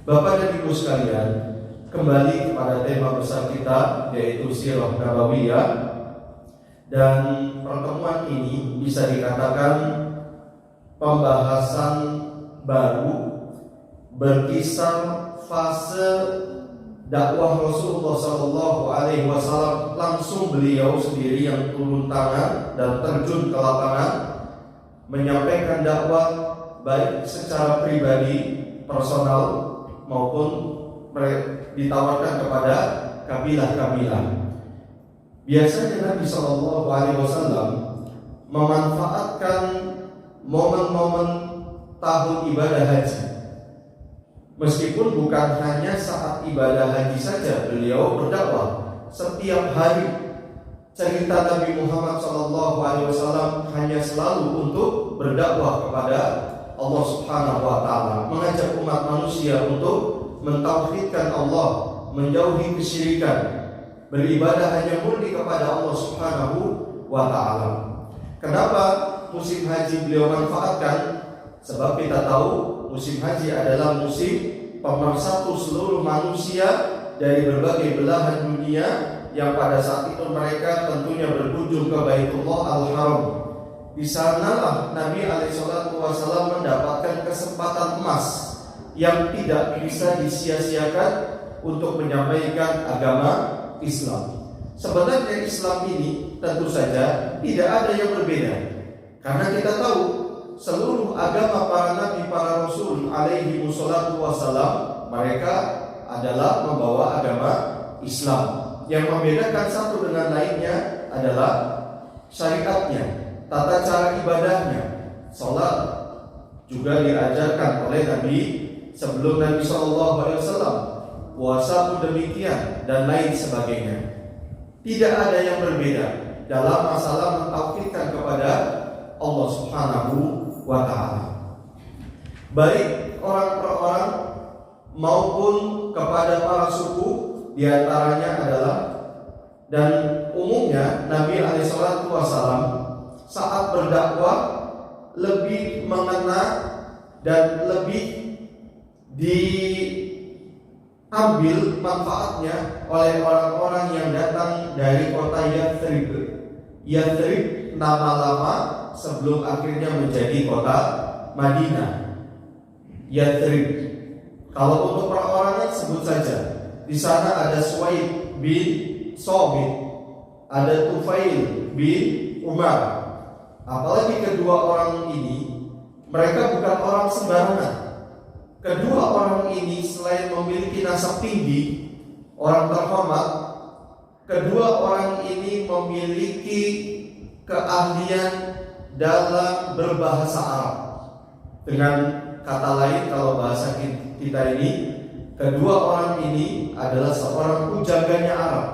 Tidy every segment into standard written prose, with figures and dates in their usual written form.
Bapak dan Ibu sekalian, kembali kepada tema besar kita, yaitu Sirah Nabawiyah. Dan pertemuan ini bisa dikatakan pembahasan baru berkisar fase dakwah Rasulullah SAW. Langsung beliau sendiri yang turun tangan dan terjun ke lapangan menyampaikan dakwah, baik secara pribadi, personal, maupun ditawarkan kepada kabilah-kabilah. Biasanya Nabi SAW memanfaatkan momen-momen tahun ibadah haji. Meskipun bukan hanya saat ibadah haji saja beliau berdakwah, setiap hari cerita Nabi Muhammad SAW hanya selalu untuk berdakwah kepada Allah Subhanahu wa Ta'ala, mengajak umat manusia untuk mentauhidkan Allah, menjauhi kesyirikan, beribadah hanya murni kepada Allah Subhanahu wa Ta'ala. Kenapa musim haji beliau manfaatkan? Sebab kita tahu musim haji adalah musim pemersatu seluruh manusia dari berbagai belahan dunia, yang pada saat itu mereka tentunya berkunjung ke Baitullah Al-Haram. Di sanalah Nabi SAW mendapatkan kesempatan emas yang tidak bisa disia-siakan untuk menyampaikan agama Islam. Sebenarnya Islam ini tentu saja tidak ada yang berbeda, karena kita tahu seluruh agama para nabi, para rasul alaihi wassalatu wassalam, mereka adalah membawa agama Islam. Yang membedakan satu dengan lainnya adalah syariatnya, tata cara ibadahnya. Salat juga diajarkan oleh Nabi sebelum Nabi SAW. Puasa pun demikian, dan lain sebagainya. Tidak ada yang berbeda dalam masalah mentauhidkan kepada Allah Subhanahu wa Ta'ala, baik orang per orang maupun kepada para suku. Di antaranya adalah, dan umumnya Nabi SAW saat berdakwah lebih mengena dan lebih diambil manfaatnya oleh orang-orang yang datang dari kota Yathrib. Yathrib nama lama sebelum akhirnya menjadi kota Madinah. Yathrib. Kalau untuk perorangan sebut saja. Di sana ada Suwaid bin Sobit, ada Tufail bin Umar. Apalagi kedua orang ini, mereka bukan orang sembarangan. Kedua orang ini selain memiliki nasab tinggi, orang terhormat, kedua orang ini memiliki keahlian dalam berbahasa Arab. Dengan kata lain, kalau bahasa kita ini, kedua orang ini adalah seorang pujaganya Arab.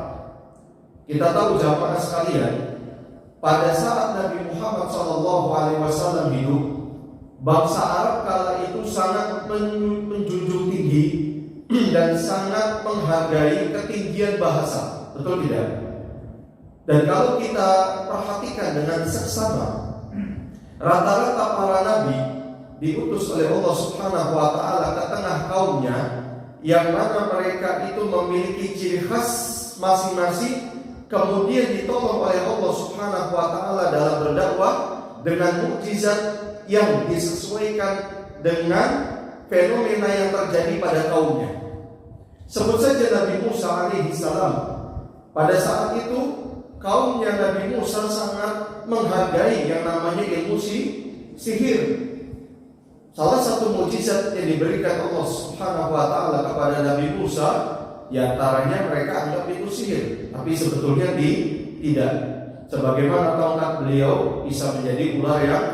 Kita tahu jamaah sekalian, pada saat Nabi Muhammad SAW hidup, bangsa Arab kala itu sangat menjunjung tinggi dan sangat menghargai ketinggian bahasa, betul tidak? Dan kalau kita perhatikan dengan seksama, rata-rata para nabi diutus oleh Allah Subhanahu wa Ta'ala ke tengah kaumnya, yang mana mereka itu memiliki ciri khas masing-masing, kemudian ditolong oleh Allah Subhanahu wa Ta'ala dalam berdakwah dengan mukjizat yang disesuaikan dengan fenomena yang terjadi pada kaumnya. Sebut saja Nabi Musa alaihi salam. Pada saat itu kaumnya Nabi Musa sangat menghargai yang namanya ilmu sihir. Salah satu mukjizat yang diberikan Allah Subhanahu wa Ta'ala kepada Nabi Musa, di antaranya mereka anggap itu sihir, tapi sebetulnya tidak. Sebagaimana tongkat beliau bisa menjadi ular yang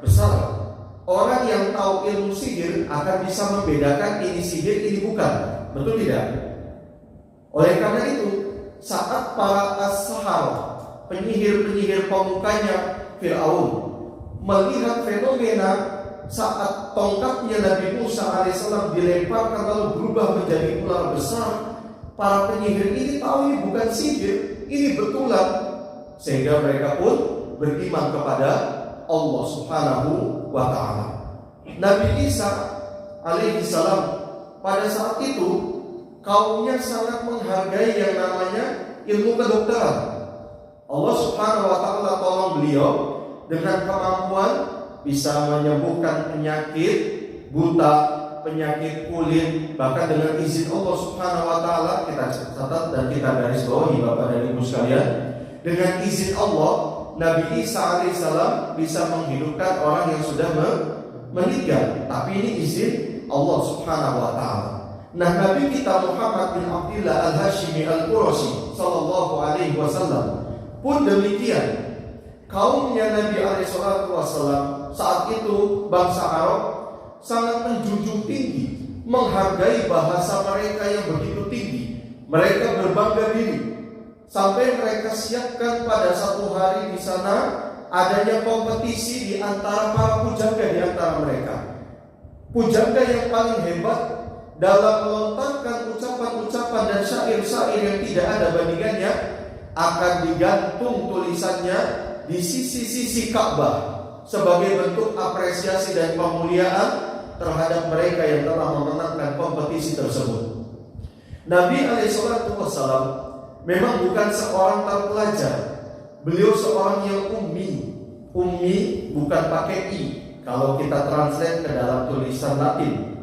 besar. Orang yang tahu ilmu sihir akan bisa membedakan ini sihir, ini bukan. Betul tidak? Oleh karena itu, saat para as-sahar, penyihir-penyihir pemukanya Fir'aun, melihat fenomena saat tongkatnya Nabi Musa alaihissalam dilemparkan lalu berubah menjadi ular besar, para penyihir ini tahu ini bukan sihir, ini betulan, sehingga mereka pun beriman kepada Allah Subhanahu wa Ta'ala. Nabi Isa alaihissalam pada saat itu kaumnya sangat menghargai yang namanya ilmu kedokteran. Allah Subhanahu wa taala tolong beliau dengan kemampuan bisa menyembuhkan penyakit buta, penyakit kulit, bahkan dengan izin Allah Subhanahu wa taala. Kita catat dan kita garis bawahi Bapak dan Ibu sekalian, dengan izin Allah Nabi Isa alaihissalam bisa menghidupkan orang yang sudah meninggal, tapi ini izin Allah Subhanahu wa taala. Nah, Nabi kita Muhammad bin Abdullah al-Hashimi al-Qurashi sallallahu alaihi wasallam pun demikian. Kaumnya Nabi alaihissalam saat itu bangsa Arab sangat menjunjung tinggi, menghargai bahasa mereka yang begitu tinggi. Mereka berbangga diri sampai mereka siapkan pada satu hari di sana adanya kompetisi di antara para pujangga di antara mereka. Pujangga yang paling hebat dalam melontarkan ucapan-ucapan dan syair-syair yang tidak ada bandingannya akan digantung tulisannya di sisi-sisi Ka'bah sebagai bentuk apresiasi dan pemuliaan terhadap mereka yang telah memenangkan kompetisi tersebut. Nabi alaihissalam memang bukan seorang terpelajar. Beliau seorang yang ummi. Ummi bukan pakai i. Kalau kita translate ke dalam tulisan Latin,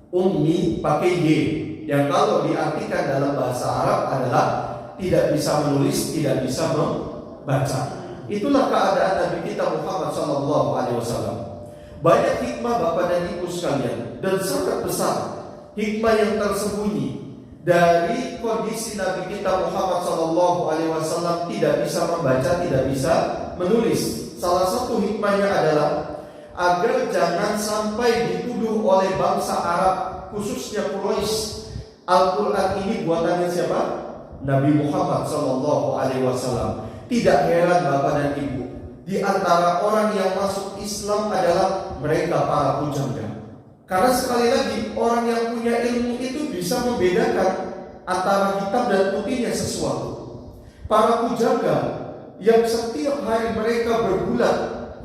ummi pakai y, yang kalau diartikan dalam bahasa Arab adalah tidak bisa menulis, tidak bisa membaca. Itulah keadaan Nabi kita Muhammad SAW. Banyak hikmah Bapak dan Ibu sekalian, dan sangat besar hikmah yang tersembunyi dari kondisi Nabi kita Muhammad SAW tidak bisa membaca, tidak bisa menulis. Salah satu hikmahnya adalah agar jangan sampai dituduh oleh bangsa Arab, khususnya Quraisy, Al-Quran ini buatannya siapa? Nabi Muhammad SAW. Tidak heran Bapak dan Ibu, di antara orang yang masuk Islam adalah mereka para pujangga. Karena sekali lagi, orang yang punya ilmu itu bisa membedakan antara hitam dan putihnya sesuatu. Para pujangga yang setiap hari mereka bergulat,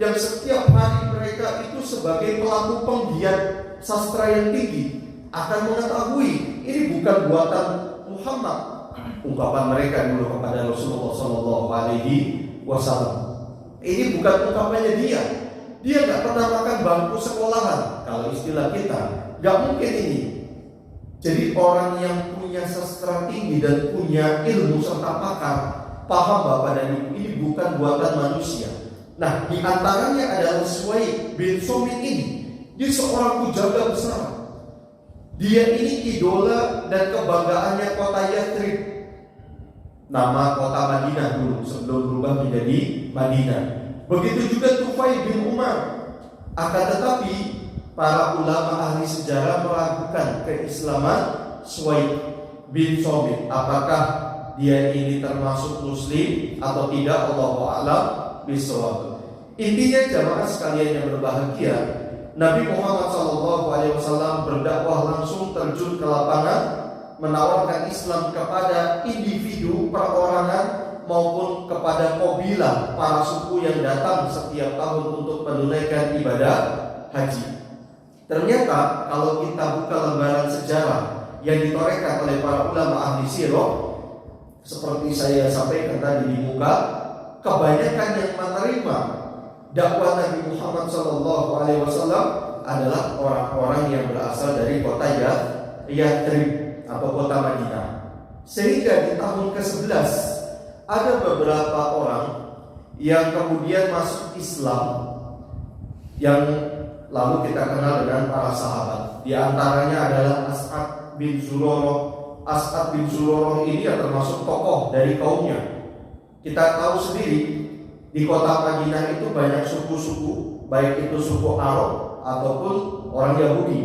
yang setiap hari mereka itu sebagai pelaku penggiat sastra yang tinggi, akan mengetahui ini bukan buatan Muhammad. Ungkapan mereka dulu kepada Rasulullah SAW, ini bukan ungkapannya dia. Dia nggak pernah makan bangku sekolahan. Kalau istilah kita, nggak mungkin ini. Jadi orang yang punya sastra tinggi dan punya ilmu serta pakar, paham Bapak dan Ibu, ini bukan buatan manusia. Nah, di antaranya adalah Suwaid bin Somit ini. Dia seorang pujangga besar. Dia ini idola dan kebanggaannya kota Yathrib, nama kota Madinah dulu sebelum berubah menjadi Madinah. Begitu juga Tufail bin Umar. Akan tetapi para ulama ahli sejarah meragukan keislaman Suwaid bin Somit. Apakah dia ini termasuk muslim atau tidak, Allahu a'lam bishawab. Intinya jamaah sekalian yang berbahagia, Nabi Muhammad SAW berdakwah langsung, terjun ke lapangan, menawarkan Islam kepada individu, perorangan maupun kepada kabilah, para suku yang datang setiap tahun untuk menunaikan ibadah haji. Ternyata kalau kita buka lembaran sejarah yang ditorehkan oleh para ulama ahli sirah, seperti saya sampaikan tadi di muka, kebanyakan yang menerima dakwah Nabi Muhammad SAW adalah orang-orang yang berasal dari kota Yathrib atau kota Madinah. Sehingga di tahun ke-11 ada beberapa orang yang kemudian masuk Islam, yang lalu kita kenal dengan para sahabat. Di antaranya adalah As'ad bin Zurarah. As'ad bin Zurarah ini yang termasuk tokoh dari kaumnya. Kita tahu sendiri, di kota Madinah itu banyak suku-suku, baik itu suku Arab ataupun orang Yahudi.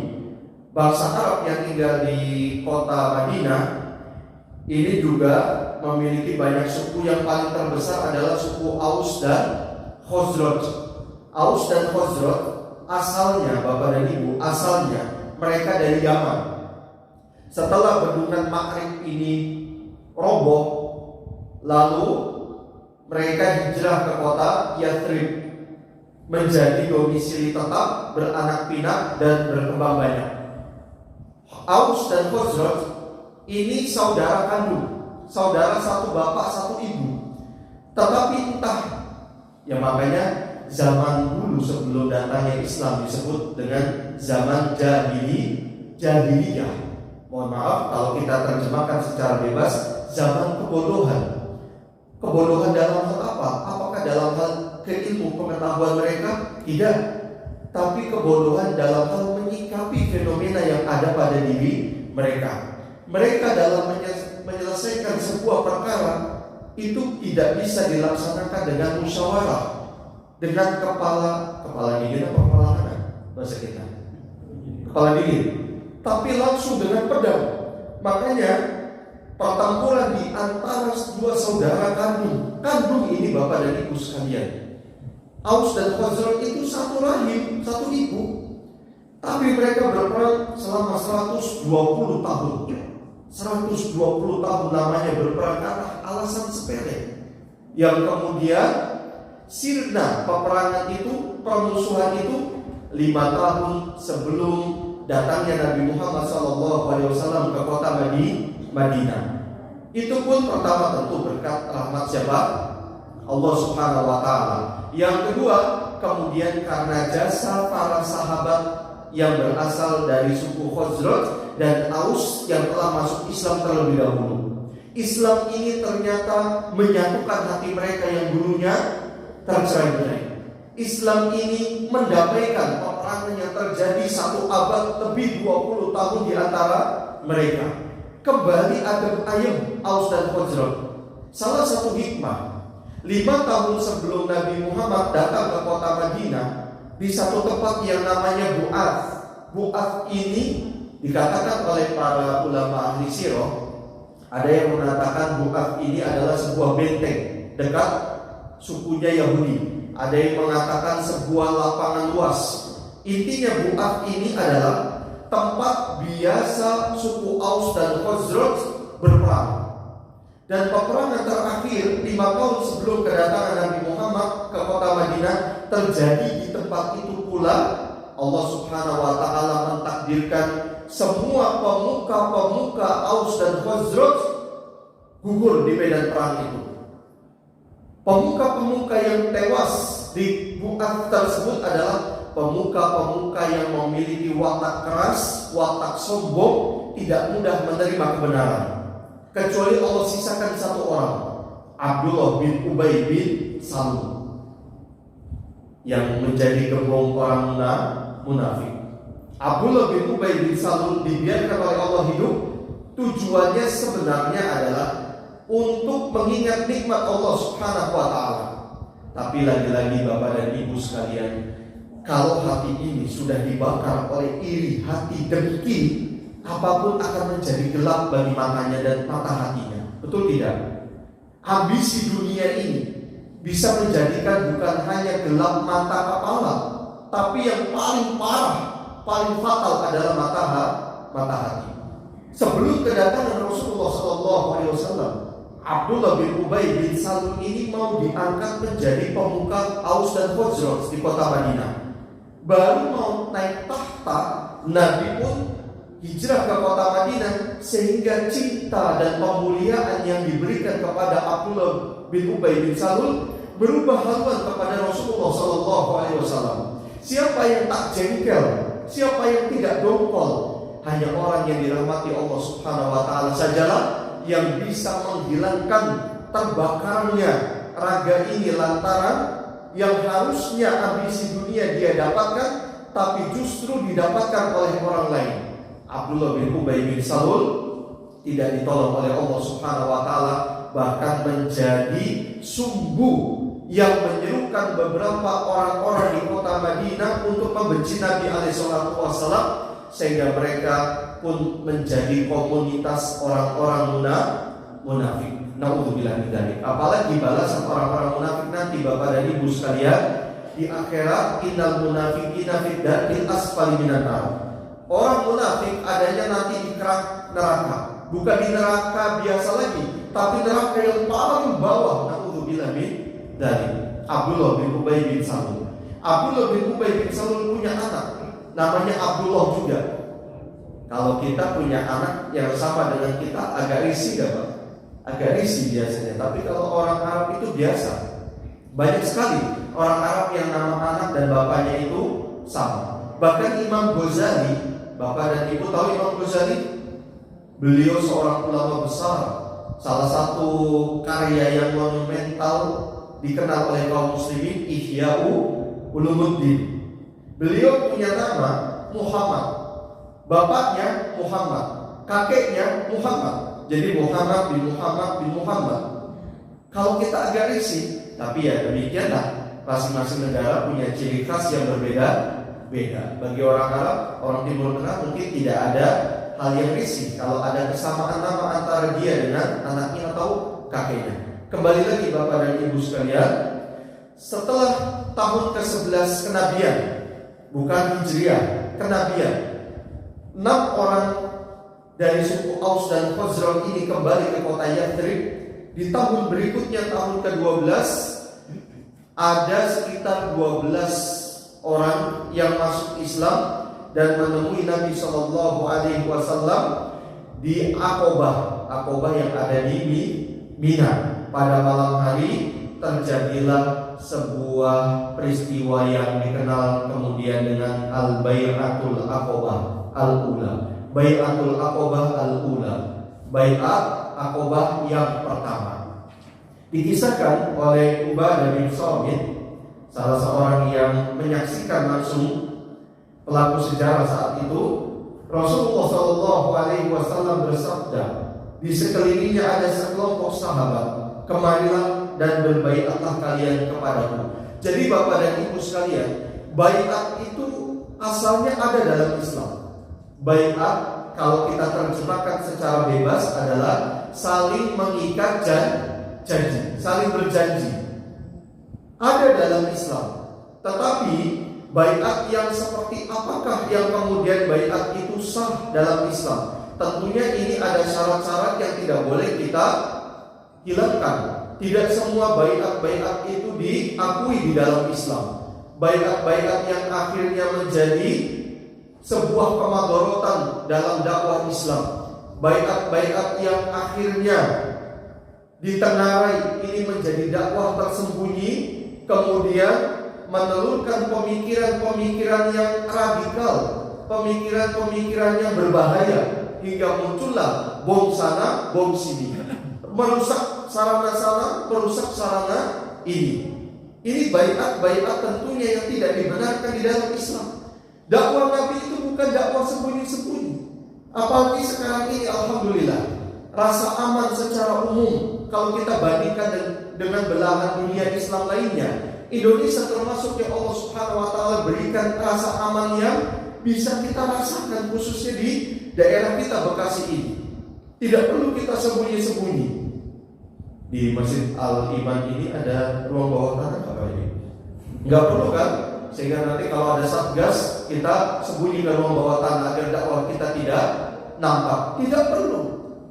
Bangsa Arab yang tinggal di kota Madinah ini juga memiliki banyak suku. Yang paling terbesar adalah suku Aus dan Khazraj. Aus dan Khazraj asalnya, Bapak dan Ibu, asalnya mereka dari Yaman. Setelah bendungan Ma'rib ini roboh, lalu mereka hijrah ke kota Yathrib, menjadi domisili tetap, beranak pinak dan berkembang banyak. Aus dan Khazraj ini saudara kandung, saudara satu bapak satu ibu. Tetapi entah, ya makanya zaman dulu sebelum datangnya Islam disebut dengan zaman jahiliyah. Mohon maaf kalau kita terjemahkan secara bebas, zaman kebodohan. Kebodohan dalam hal apa? Apakah dalam hal keilmu pengetahuan mereka? Tidak. Tapi kebodohan dalam hal menyikapi fenomena yang ada pada diri mereka. Mereka dalam menyelesaikan sebuah perkara itu tidak bisa dilaksanakan dengan musyawarah, dengan kepala dingin atau kepala kanan bahasa kita, kepala dingin, tapi langsung dengan pedang. Makanya pertempuran di antara dua saudara kandung ini bapak dan ibu sekalian, Aus dan Khazraj itu satu rahim, satu ibu, tapi mereka berperang selama 120 tahun. 120 tahun namanya berperang karena alasan sepele, yang kemudian sirna peperangan itu, permusuhan itu 5 tahun sebelum datangnya Nabi Muhammad SAW ke kota Madinah. Itu pun pertama tentu berkat rahmat siapa? Allah Subhanahu wa Ta'ala. Yang kedua, kemudian karena jasa para sahabat yang berasal dari suku Khazraj dan Aus yang telah masuk Islam terlebih dahulu. Islam ini ternyata menyatukan hati mereka yang dulunya tercerai-berai. Islam ini mendamaikan peperangan yang terjadi 1 abad lebih 20 tahun di antara mereka. Kembali adem ayem Aus dan Khazraj. Salah satu hikmah, 5 tahun sebelum Nabi Muhammad datang ke kota Madinah, di satu tempat yang namanya Bu'ath ini dikatakan oleh para ulama ahli sirah, ada yang mengatakan Bu'ath ini adalah sebuah benteng dekat sukunya Yahudi. Ada yang mengatakan sebuah lapangan luas. Intinya Bu'ath ini adalah tempat biasa suku Aus dan Khazraj berperang. Dan peperangan terakhir 5 tahun sebelum kedatangan Nabi Muhammad ke kota Madinah terjadi di tempat itu pula. Allah Subhanahu wa Ta'ala mentakdirkan semua pemuka Aus dan Khazraj gugur di medan perang itu. Pemuka yang tewas di Bu'ath tersebut adalah pemuka yang memiliki watak keras, watak sombong, tidak mudah menerima kebenaran. Kecuali Allah sisakan satu orang, Abdullah bin Ubay bin Salul, yang menjadi gembong orang munafik. Abdullah bin Ubay bin Salul dibiarkan oleh Allah hidup. Tujuannya sebenarnya adalah untuk mengingat nikmat Allah Subhanahu wa Ta'ala. Tapi lagi-lagi Bapak dan Ibu sekalian, kalau hati ini sudah dibakar oleh iri, hati dengki, apapun akan menjadi gelap bagi matanya dan mata hatinya. Betul tidak? Ambisi dunia ini bisa menjadikan bukan hanya gelap mata kepala, tapi yang paling parah, paling fatal adalah mata hati. Sebelum kedatangan Rasulullah SAW, Abdullah bin Ubay bin Salul ini mau diangkat menjadi pemuka Aus dan Khazraj di kota Madinah. Baru mau naik tahta, Nabi pun hijrah ke kota Madinah, sehingga cinta dan pemuliaan yang diberikan kepada Abdullah bin Ubay bin Salul berubah haluan kepada Rasulullah SAW. Siapa yang tak jengkel, siapa yang tidak dongkol, hanya orang yang dirahmati Allah Subhanahu wa Ta'ala sajalah yang bisa menghilangkan terbakarnya raga ini lantaran yang harusnya ambisi dunia dia dapatkan, tapi justru didapatkan oleh orang lain. Abdullah bin Ubay bin Salul tidak ditolong oleh Allah Subhanahu wa Ta'ala, bahkan menjadi sumbu yang menyerukan beberapa orang-orang di kota Madinah untuk membenci Nabi SAW, sehingga mereka pun menjadi komunitas orang-orang munafik. Naudzubillah min dzalik. Apalagi balasan orang-orang munafik nanti Bapak dan Ibu sekalian di akhirat, innal munafiqina fid darkil asfali minan nar. Orang munafik adanya nanti di kerak neraka, bukan di neraka biasa lagi, tapi neraka yang paling bawah. Naudzubillah min dzalik. Abdullah bin Ubay bin Salul. Abdullah bin Ubay bin Salul punya anak namanya Abdullah juga. Kalau kita punya anak yang sama dengan kita, agak risih gak Pak? Agak risih biasanya. Tapi kalau orang Arab itu biasa. Banyak sekali orang Arab yang nama anak dan bapaknya itu sama. Bahkan Imam Ghazali, Bapak dan Ibu tahu Imam Ghazali? Beliau seorang ulama besar, salah satu karya yang monumental dikenal oleh kaum muslimin, Ihya'u Ulumuddin. Beliau punya nama Muhammad, bapaknya Muhammad, kakeknya Muhammad. Jadi Muhammad bin Muhammad bin Muhammad. Kalau kita agak risih, tapi ya demikianlah, masing-masing negara punya ciri khas yang berbeda-beda. Bagi orang Arab, orang Timur Tengah mungkin tidak ada hal yang risih kalau ada kesamaan nama antara dia dengan anaknya atau kakeknya. Kembali lagi Bapak dan Ibu sekalian, setelah tahun ke-11 kenabian, bukan Hijriah, kenabian, 6 orang dari suku Aus dan Khazraj ini kembali ke kota Yathrib. Di tahun berikutnya, tahun ke-12, ada sekitar 12 orang yang masuk Islam dan menemui Nabi Shallallahu Alaihi Wasallam di Aqobah yang ada di Mina. Pada malam hari terjadilah sebuah peristiwa yang dikenal kemudian dengan Al-Bai'atul Aqobah Al-Ula. Bai'atul Aqobah Al-Ula, Bai'at Aqobah yang pertama. Dikisahkan oleh Ubadah bin Samit, salah seorang yang menyaksikan langsung pelaku sejarah saat itu. Rasulullah Shallallahu Alaihi Wasallam bersabda, di sekelilingnya ada sekelompok sahabat, kemarilah dan berbaiatlah kalian kepadaku. Jadi Bapak dan Ibu sekalian, baiat itu asalnya ada dalam Islam. Baiat kalau kita terjemahkan secara bebas adalah saling mengikat janji, saling berjanji. Ada dalam Islam. Tetapi baiat yang seperti apakah yang kemudian baiat itu sah dalam Islam? Tentunya ini ada syarat-syarat yang tidak boleh kita hilangkan. Tidak semua baiat-baiat itu diakui di dalam Islam. Baiat-baiat yang akhirnya menjadi sebuah kemadharatan dalam dakwah Islam. Baiat-baiat yang akhirnya ditengarai ini menjadi dakwah tersembunyi, kemudian menelurkan pemikiran-pemikiran yang radikal, pemikiran-pemikiran yang berbahaya, hingga muncullah bom sana, bom sini, merusak sarana sana, merusak sarana ini. Ini baiat-baiat tentunya yang tidak dibenarkan di dalam Islam. Dakwah Nabi itu bukan dakwah sembunyi-sembunyi. Apalagi sekarang ini, alhamdulillah, rasa aman secara umum kalau kita bandingkan dengan belahan dunia Islam lainnya, Indonesia termasuk yang Allah Subhanahu wa taala berikan rasa aman yang bisa kita rasakan, khususnya di daerah kita Bekasi ini. Tidak perlu kita sembunyi-sembunyi. Di Masjid Al-Iman ini ada ruang bawah tanah Pak ini? Enggak perlu kan? Sehingga nanti kalau ada satgas, kita sembunyikan ruang bawah tanah agar dakwah kita tidak nampak. Tidak perlu.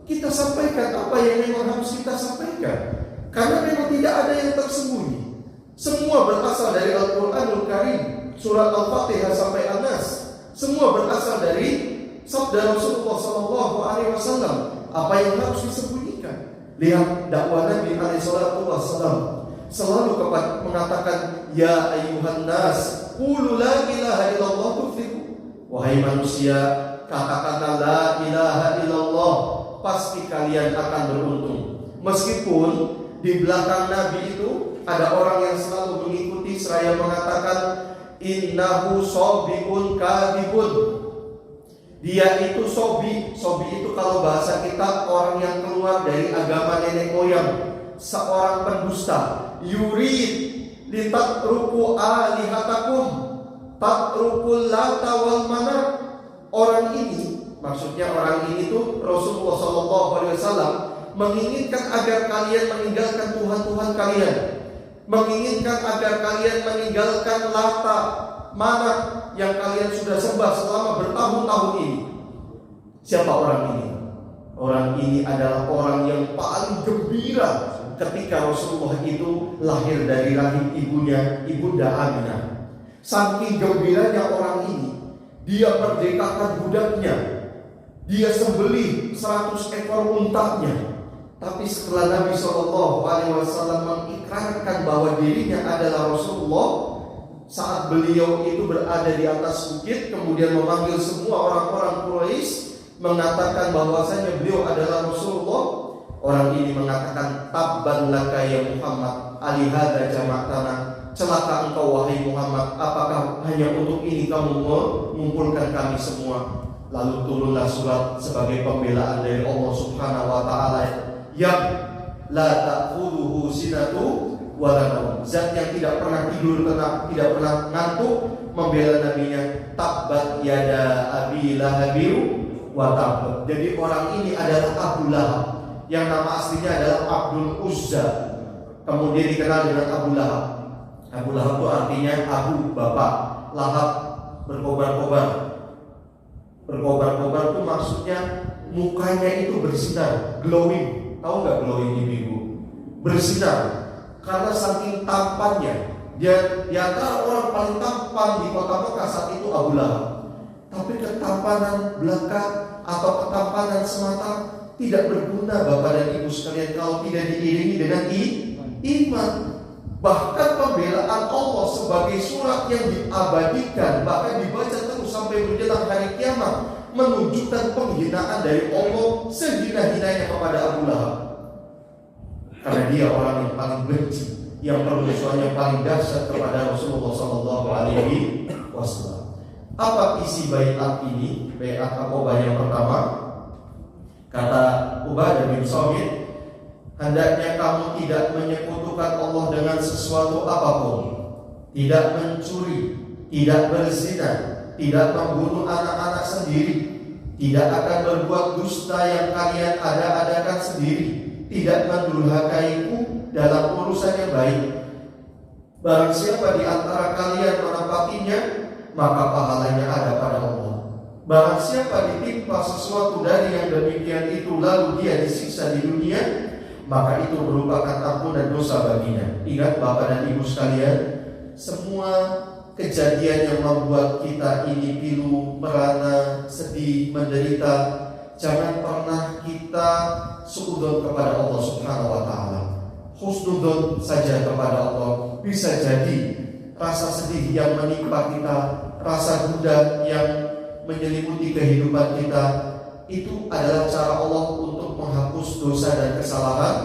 Kita sampaikan apa yang memang harus kita sampaikan. Karena memang tidak ada yang tersembunyi. Semua berasal dari Al-Quranul Karim, surat Al-Fatihah sampai An-Nas. Semua berasal dari sabda Rasulullah SAW. Apa yang harus disembunyikan? Lihat dakwah Nabi SAW selalu mengatakan, ya ayyuhan nas, qulu la ilaha illallah tuflihu. Wahai manusia, katakanlah la ilaha illallah, pasti kalian akan beruntung. Meskipun di belakang Nabi itu ada orang yang selalu mengikuti seraya mengatakan, innahu sobiun kadibun. Dia itu sobi itu kalau bahasa kita orang yang keluar dari agama nenek moyang, seorang pendusta. Yurid litatruku alihatakum tatrukul lata wal manat. Orang ini, maksudnya orang ini tuh Rasulullah SAW menginginkan agar kalian meninggalkan Tuhan-Tuhan kalian, menginginkan agar kalian meninggalkan lata, manat yang kalian sudah sembah selama bertahun-tahun ini. Siapa orang ini? Orang ini adalah orang yang paling gembira ketika Rasulullah itu lahir dari rahim ibunya, Ibunda Aminah. Saking gembiranya orang ini, dia merdekakan budaknya, Dia sembelih 100 ekor untanya. Tapi setelah Nabi SAW mengikrarkan bahwa dirinya adalah Rasulullah, saat beliau itu berada di atas bukit, kemudian memanggil semua orang-orang Quraisy, mengatakan bahwasanya beliau adalah Rasulullah, orang ini mengatakan, tabban laka ya Muhammad, alihada jama'tana, celaka engkau wahai Muhammad, apakah hanya untuk ini kamu mengumpulkan kami semua? Lalu turunlah surat sebagai pembelaan dari Allah Subhanahu wa taala, yang la ta'khudhuhu sinatu wa la naum, zat yang tidak pernah tidur, tidak pernah ngantuk, membela nabinya. Tabbat yada abi lahabi wa tab. Jadi orang ini adalah Abu Lahab, yang nama aslinya adalah Abdul Uzza, kemudian dikenal dengan Abu Lahab. Abu Lahab itu artinya Abu, bapak, Lahab berkobar-kobar. Berkobar-kobar itu maksudnya mukanya itu bersinar, glowing. Tahu nggak glowing ibu-ibu? Bersinar. Karena saking tampannya, dia di antara orang paling tampan di kota Mekah saat itu Abu Lahab. Tapi ketampanan belaka atau ketampanan semata tidak berguna Bapak dan Ibu sekalian kalau tidak diiringi dengan iman. Bahkan pembelaan Allah sebagai surat yang diabadikan, bahkan dibaca terus sampai menjelang hari kiamat, menunjukkan penghinaan dari Allah sehina-hinanya kepada Abu Lahab. Karena dia orang yang paling benci, yang permusuhannya paling dahsyat kepada Rasulullah SAW. Apa isi baiat ini? Baiat Aqabah yang pertama, kata Ubadah bin Samit, hendaknya kamu tidak menyekutukan Allah dengan sesuatu apapun, tidak mencuri, tidak berzina, tidak membunuh anak-anak sendiri, tidak akan berbuat dusta yang kalian ada-adakan sendiri, tidak mendurhakaiku dalam urusan yang baik. Barang siapa di antara kalian menepatinya, maka pahalanya ada pada Allah. Barang siapa ditimpa sesuatu dari yang demikian itu lalu dia disiksa di dunia, maka itu merupakan ampunan dosa baginya. Ingat Bapak dan Ibu sekalian, semua kejadian yang membuat kita ini pilu, merana, sedih, menderita, jangan pernah kita suudzon kepada Allah Subhanahu wa taala. Husnudzon saja kepada Allah. Bisa jadi rasa sedih yang menimpa kita, rasa gundah yang menyelimuti kehidupan kita, itu adalah cara Allah untuk menghapus dosa dan kesalahan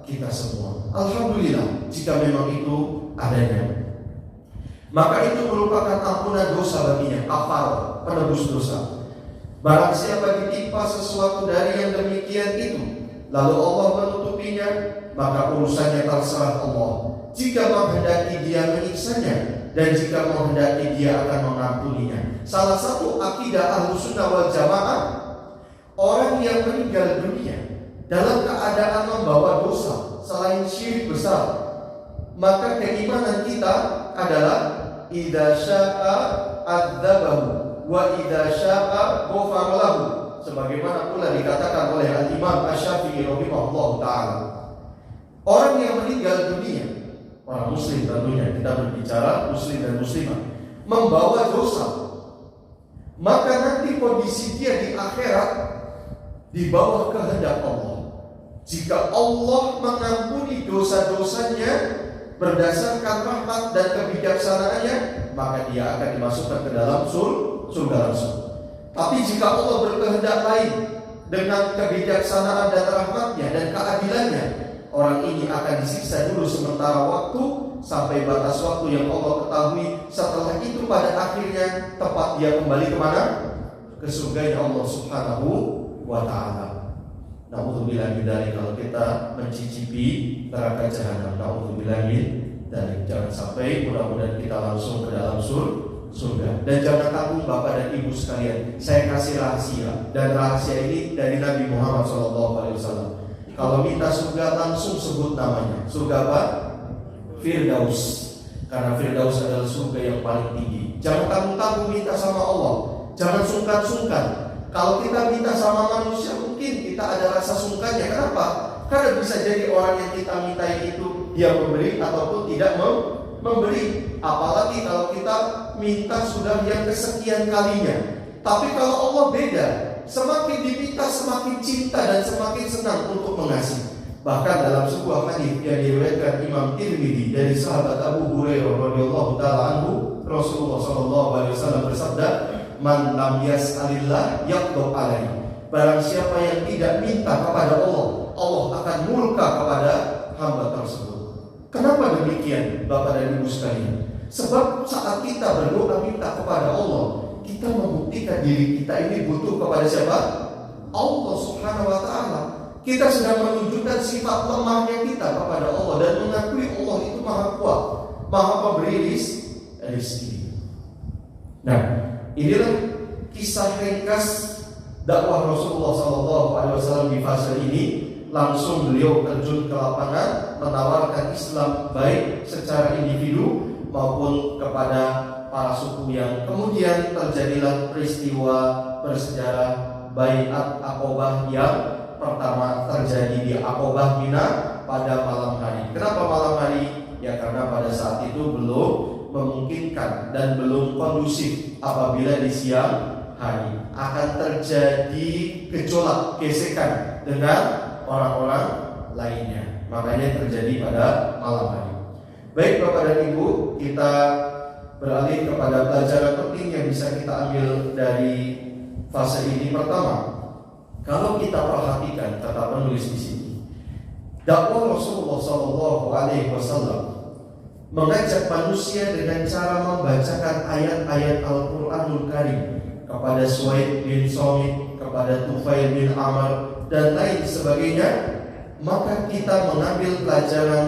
kita semua. Alhamdulillah jika memang itu adanya. Maka itu merupakan ampunan dosa baginya, kafar, penebus dosa. Barang siapa ditimpa sesuatu dari yang demikian itu, lalu Allah menutupinya, maka urusannya terserah Allah. Jika menghendaki dia menyiksanya, dan jika menghendaki dia akan mengampuninya. Salah satu akidah Ahlussunnah wal Jamaah, orang yang meninggal dunia dalam keadaan membawa dosa selain syirik besar, maka keimanan kita adalah idza syaa adzabahu wa idza syaa ghafara lahu, sebagaimana pula dikatakan oleh Al-Imam Asy-Syafi'i rahimahullah taala. Orang yang meninggal dunia, orang muslim tentunya, kita berbicara muslim dan muslimah, membawa dosa, maka nanti kondisi dia di akhirat di bawah kehendak Allah. Jika Allah mengampuni dosa-dosanya berdasarkan rahmat dan kebijaksanaannya, maka dia akan dimasukkan ke dalam surga langsung. Tapi jika Allah berkehendak lain dengan kebijaksanaan dan rahmatnya dan keadilannya, orang ini akan disiksa dulu sementara waktu sampai batas waktu yang Allah ketahui. Setelah itu pada akhirnya tepat dia kembali kemana? Ke surga Allah Subhanahu wa ta'ala. Na'udzubillah dari kalau kita mencicipi neraka jahanam. Na'udzubillah dari jangan sampai, mudah-mudahan kita langsung ke dalam surga. Dan jangan takut Bapak dan Ibu sekalian, saya kasih rahasia, dan rahasia ini dari Nabi Muhammad SAW. Kalau minta surga langsung sebut namanya. Surga apa? Firdaus. Karena Firdaus adalah surga yang paling tinggi. Jangan tanggung-tanggung minta sama Allah. Jangan sungkan-sungkan. Kalau kita minta sama manusia, mungkin kita ada rasa sungkannya. Kenapa? Karena bisa jadi orang yang kita mintai itu dia memberi ataupun tidak memberi. Apalagi kalau kita minta sudah yang kesekian kalinya. Tapi kalau Allah beda. semakin diminta semakin cinta dan semakin senang untuk mengasihi. Bahkan dalam sebuah hadis yang diriwayatkan Imam Tirmidzi dari sahabat Abu Hurairah radhiyallahu taala anhu, Rasulullah sallallahu alaihi wasallam bersabda, "Man lam yas'alillah yaghdab alaihi." Barang siapa yang tidak minta kepada Allah, Allah akan murka kepada hamba tersebut. Kenapa demikian, Bapak dan Ibu sekalian? Sebab saat kita berdoa minta kepada Allah, kita membuktikan diri kita ini butuh kepada siapa? Allah Subhanahu wa taala. Kita sedang menunjukkan sifat lemahnya kita kepada Allah dan mengakui Allah itu Maha Kuat, Maha Pemberi rezeki. Nah, inilah kisah ringkas dakwah Rasulullah SAW di fase ini. Langsung beliau terjun ke lapangan, menawarkan Islam baik secara individu maupun kepada para suku yang kemudian terjadilah peristiwa bersejarah Baiat Aqobah yang pertama terjadi di Aqobah Mina pada malam hari. Kenapa malam hari? Ya karena pada saat itu belum memungkinkan dan belum kondusif. Apabila di siang hari akan terjadi gejolak, gesekan dengan orang-orang lainnya. Makanya terjadi pada malam hari. Baik Bapak dan Ibu, kita beralih kepada pelajaran penting yang bisa kita ambil dari fase ini. Pertama, kalau kita perhatikan kata penulis di sini, dakwah Rasulullah SAW mengajak manusia dengan cara membacakan ayat-ayat Al-Quranul Karim kepada Suhaib bin Somit, kepada Tufail bin Amr dan lain sebagainya. Maka kita mengambil pelajaran,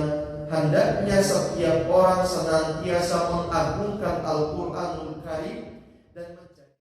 hendaknya setiap orang senantiasa mengagungkan Al-Quranul Karim